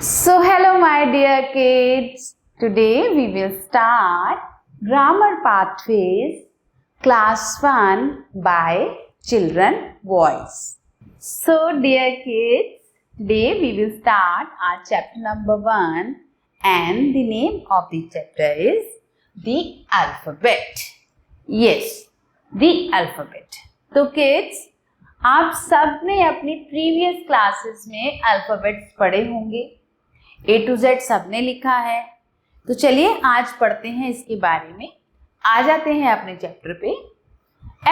So hello my dear kids, today we will start Grammar Pathways Class 1 by Children Voice. So dear kids, today we will start our chapter number 1 and the name of the chapter is the alphabet. Yes, the alphabet. तो kids, आप सब ने अपनी previous classes में alphabets पढ़े होंगे, A to Z सबने लिखा है। तो चलिए आज पढ़ते हैं इसके बारे में। आ जाते हैं अपने चैप्टर पे।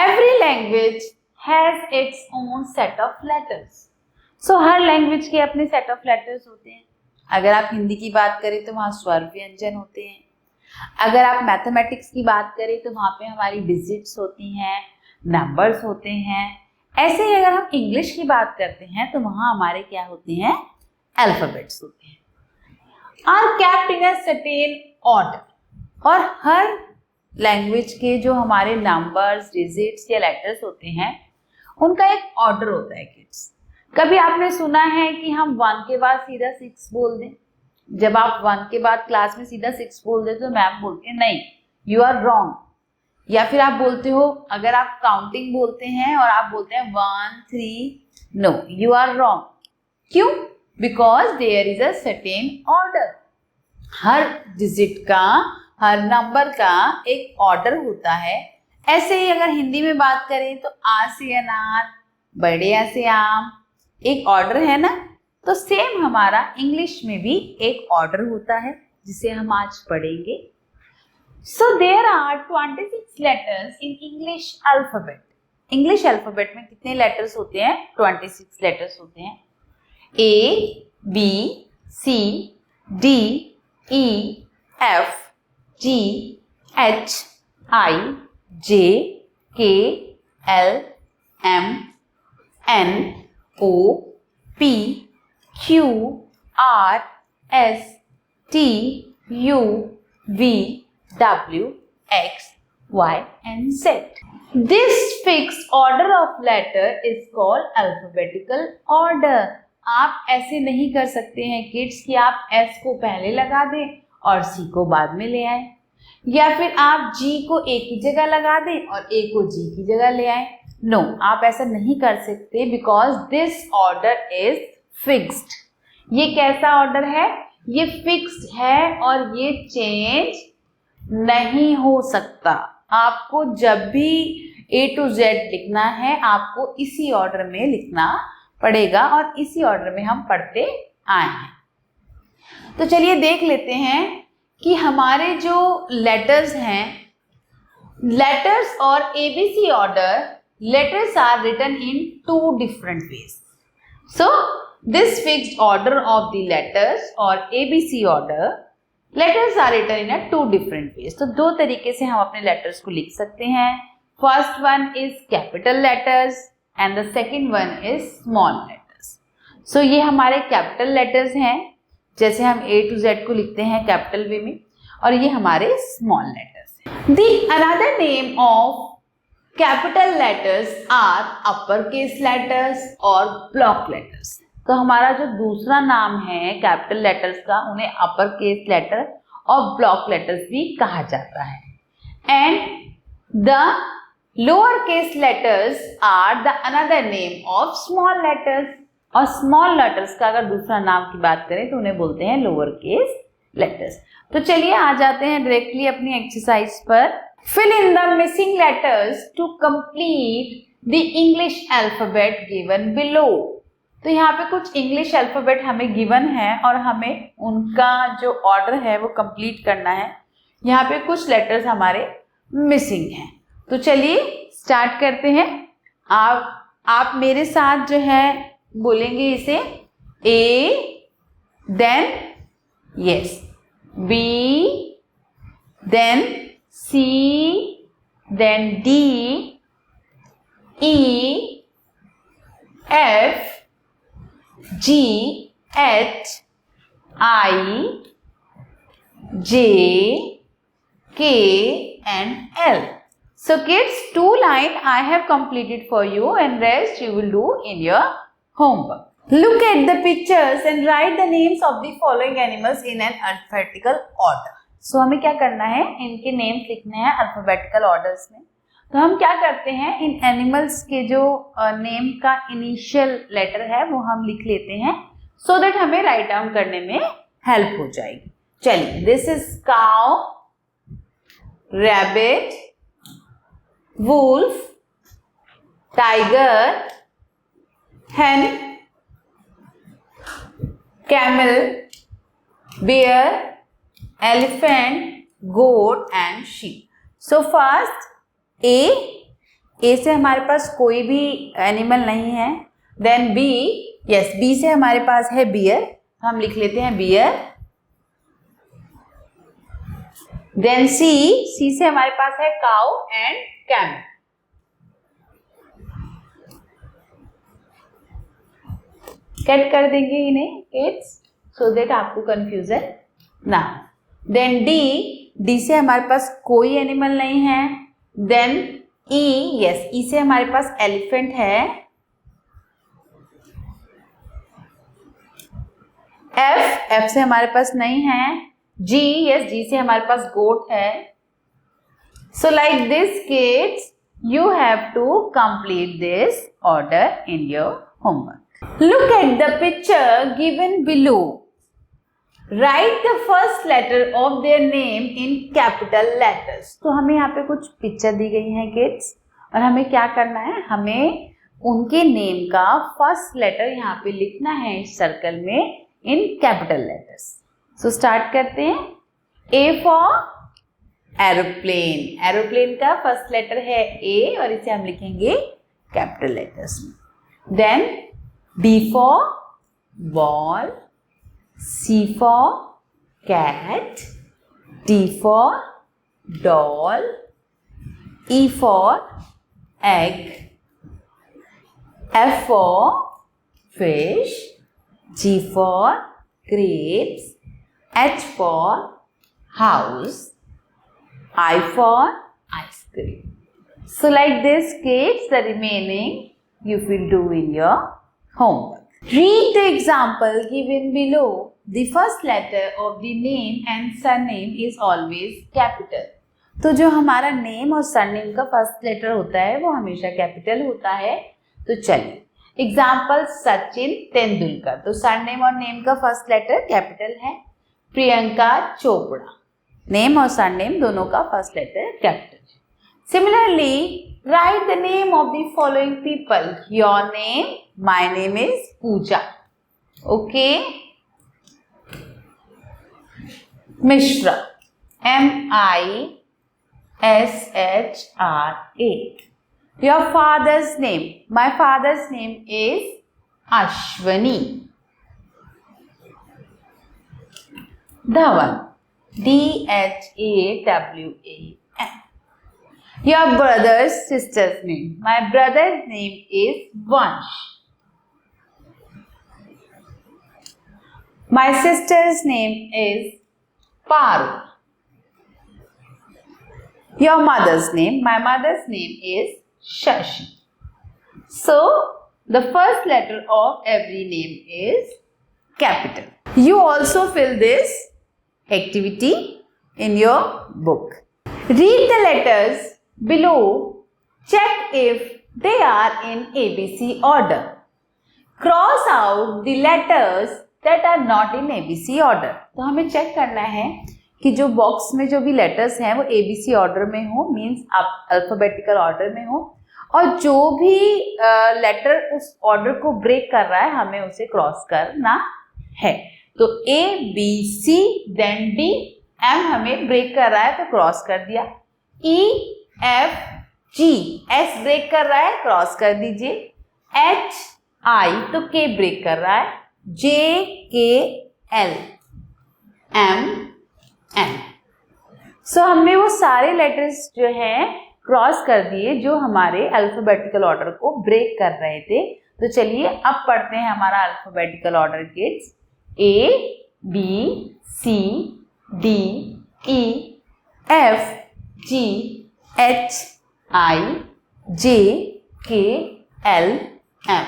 Every language has its own set of letters. So her language के अपने सेट ऑफ लेटर्स होते हैं। अगर आप हिंदी की बात करें तो वहाँ स्वर व्यंजन होते हैं। अगर आप मैथमेटिक्स की बात करें तो वहाँ पे हमारी डिजिट्स होती हैं, नंबर्स होते हैं। ऐसे ही अगर हम इंग्लिश की बात करते हैं तो वहाँ हमारे क्या होते हैं, अल्फाबेट्स होते हैं। Are kept in a certain order. और हर लैंग्वेज के जो हमारे नंबर्स, डिजिट्स या लेटर्स होते हैं उनका एक ऑर्डर होता है किड्स। कभी आपने सुना है कि हम 1 के बाद सीधा 6 बोल दें? जब आप 1 के बाद क्लास में सीधा 6 बोल दें तो मैम बोलती है नहीं, यू आर रॉन्ग। या फिर आप बोलते हो, अगर आप काउंटिंग बोलते हैं और आप बोलते हैं 1 3, नो, यू आर रॉन्ग। क्यों? Because there is a certain order. हर डिजिट का, हर नंबर का एक ऑर्डर होता है। ऐसे ही अगर हिंदी में बात करें तो आ से अनार, बड़े आ से आम, एक ऑर्डर है ना। तो सेम हमारा इंग्लिश में भी एक ऑर्डर होता है जिसे हम आज पढ़ेंगे। So there are 26 letters in English alphabet. English alphabet में कितने लेटर्स होते हैं? 26 लेटर्स होते हैं। A, B, C, D, E, F, G, H, I, J, K, L, M, N, O, P, Q, R, S, T, U, V, W, X, Y, and Z. This fixed order of letter is called alphabetical order. आप ऐसे नहीं कर सकते हैं kids कि आप S को पहले लगा दें और C को बाद में ले आए, या फिर आप G को A की जगह लगा दें और A को G की जगह ले आए। नो, आप ऐसा नहीं कर सकते because this order is fixed. ये कैसा ऑर्डर है? ये फिक्स्ड है और ये चेंज नहीं हो सकता। आपको जब भी A to Z लिखना है आपको इसी ऑर्डर में लिखना पड़ेगा और इसी ऑर्डर में हम पढ़ते आए हैं। तो चलिए देख लेते हैं कि हमारे जो लेटर्स हैं, लेटर्स और ABC order, letters are written in 2 different ways. So this fixed order of the letters or ABC order, letters are written in a 2 different ways. तो 2 तरीके से हम अपने letters को लिख सकते हैं। First one is capital letters and the second one is small letters. So ये हमारे capital letters हैं, जैसे हम A to Z को लिखते हैं capital way में, और ये हमारे small letters हैं। The another name of capital letters are upper case letters और ब्लॉक लेटर्स। तो हमारा जो दूसरा नाम है कैपिटल लेटर्स का, उन्हें अपर केस लेटर और ब्लॉक लेटर्स भी कहा जाता है। And the lower case letters are the another name of small letters. और स्मॉल लेटर्स का अगर दूसरा नाम की बात करें तो उन्हें बोलते हैं लोअर केस लेटर्स। तो चलिए आ जाते हैं डायरेक्टली अपनी एक्सरसाइज पर। Fill in the missing letters to complete the English alphabet given below. तो यहाँ पे कुछ इंग्लिश अल्फाबेट हमें गिवन है और हमें उनका जो ऑर्डर है वो कंप्लीट करना है। यहाँ पे कुछ लेटर्स हमारे मिसिंग हैं। तो चलिए स्टार्ट करते हैं। आप मेरे साथ जो है बोलेंगे इसे A, then yes, B, then C, then D, E, F, G, H, I, J, K, and L. So kids, 2 lines I have completed for you and rest you will do in your homework. Look at the pictures and write the names of the following animals in an alphabetical order. So हमें क्या करना है, इनके names लिखने हैं alphabetical orders में. तो हम क्या करते हैं, इन एनिमल्स के जो नेम का इनिशियल लेटर है वो हम लिख लेते हैं, सो दैट हमें राइट डाउन करने में हेल्प हो जाएगी. चलिए, this is cow, rabbit, wolf, tiger, hen, camel, bear, elephant, goat and sheep. So first A से हमारे पास कोई भी एनिमल नहीं है. देन B, यस, B से हमारे पास है बियर, तो हम लिख लेते हैं बियर. देन C से हमारे पास है काउ एंड कैमल. कट कर देंगे इन्हें किड्स, सो दैट आपको कंफ्यूजन ना. देन डी से हमारे पास कोई एनिमल नहीं है. देन ई, यस, ई से हमारे पास एलिफेंट है. एफ से हमारे पास नहीं है. जी, यस, जी से हमारे पास गोट है. So like this kids, you have to complete this order in your homework. Look at the picture given below. Write the first letter of their name in capital letters. तो हमें यहाँ पे कुछ पिक्चर दी गई हैं किड्स, और हमें क्या करना है, हमें उनके नेम का फर्स्ट लेटर यहाँ पे लिखना है इस सर्कल में in capital letters. So start करते हैं. A for aeroplane. एरोप्लेन का फर्स्ट लेटर है ए, और इसे हम लिखेंगे कैपिटल लेटर्स में. Then B for ball, C for cat, D for doll, E for egg, F for fish, G for grapes, H for house, I for ice cream. So like this kids, the remaining you will do in your homework. Read the example given below. The first letter of the name and surname is always capital. तो जो हमारा name और surname का first letter होता है वो हमेशा capital होता है. तो चलिए, एग्जाम्पल सचिन तेंदुलकर, तो सरनेम और नेम का फर्स्ट लेटर कैपिटल है. प्रियंका चोपड़ा, नेम और सरनेम दोनों का फर्स्ट लेटर कैपिटल है. Similarly, write the name of the following people. Your name, my name is Pooja. Okay. Mishra, M-I-S-H-R-A. Your father's name, my father's name is Ashwani. Dhawan, D-H-A-W-A-N. Your brother's sister's name, my brother's name is Vansh. My sister's name is Paru. Your mother's name, my mother's name is Shashi. So, the first letter of every name is capital. You also fill this activity in your book. Read the letters below. Check if they are in ABC order. Cross out the letters that are not in ABC order. तो हमें check करना है कि जो box में जो भी letters हैं वो ABC ऑर्डर में हो, मीन्स अल्फाबेटिकल ऑर्डर में हो, और जो भी लेटर उस ऑर्डर को ब्रेक कर रहा है हमें उसे क्रॉस करना है. तो A, B, C, then D, M हमें ब्रेक कर रहा है तो क्रॉस कर दिया. E, F, G, S break कर रहा है, क्रॉस कर दीजिए. H, I तो K ब्रेक कर रहा है. J, K, L, M, N. सो हमने वो सारे लेटर्स जो हैं क्रॉस कर दिए जो हमारे अल्फाबेटिकल ऑर्डर को ब्रेक कर रहे थे. तो चलिए अब पढ़ते हैं हमारा alphabetical order kids. A, B, C, D, E, F, G, H, I, J, K, L, M.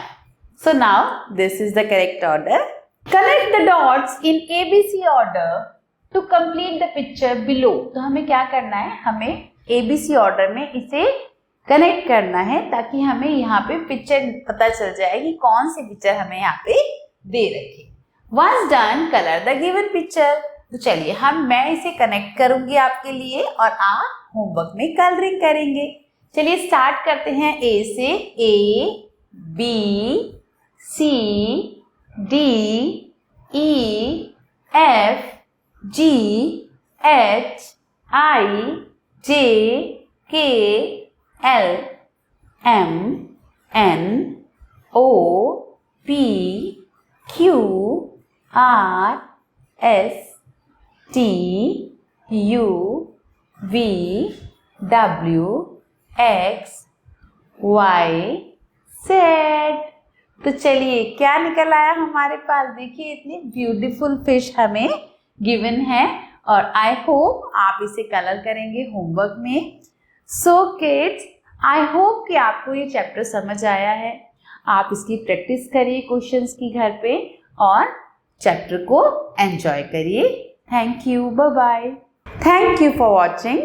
So now this is the correct order. Connect the dots in ABC order to complete the picture below. तो हमें क्या करना है, हमें ABC order में इसे connect करना है ताकि हमें यहाँ पे पिक्चर पता चल जाए कि कौन सी पिक्चर हमें यहाँ पे दे रखी। Once done, color the given picture. तो चलिए मैं इसे कनेक्ट करूंगी आपके लिए और आप होमवर्क में कलरिंग करेंगे। चलिए स्टार्ट करते हैं A से। A, B, C, D, E, F, G, H, I, J, K, L, M, N, O, P, Q, R, S, T, U, V, W, X, Y, Z। तो चलिए क्या निकल आया हमारे पास, देखिए इतनी ब्यूटीफुल फिश हमें गिवन है और आई होप आप इसे कलर करेंगे होमवर्क में। सो किड्स, आई होप कि आपको ये चैप्टर समझ आया है। आप इसकी प्रैक्टिस करिए क्वेश्चंस की घर पे और चैप्टर को एंजॉय करिए। Thank you, bye bye. Thank you for watching.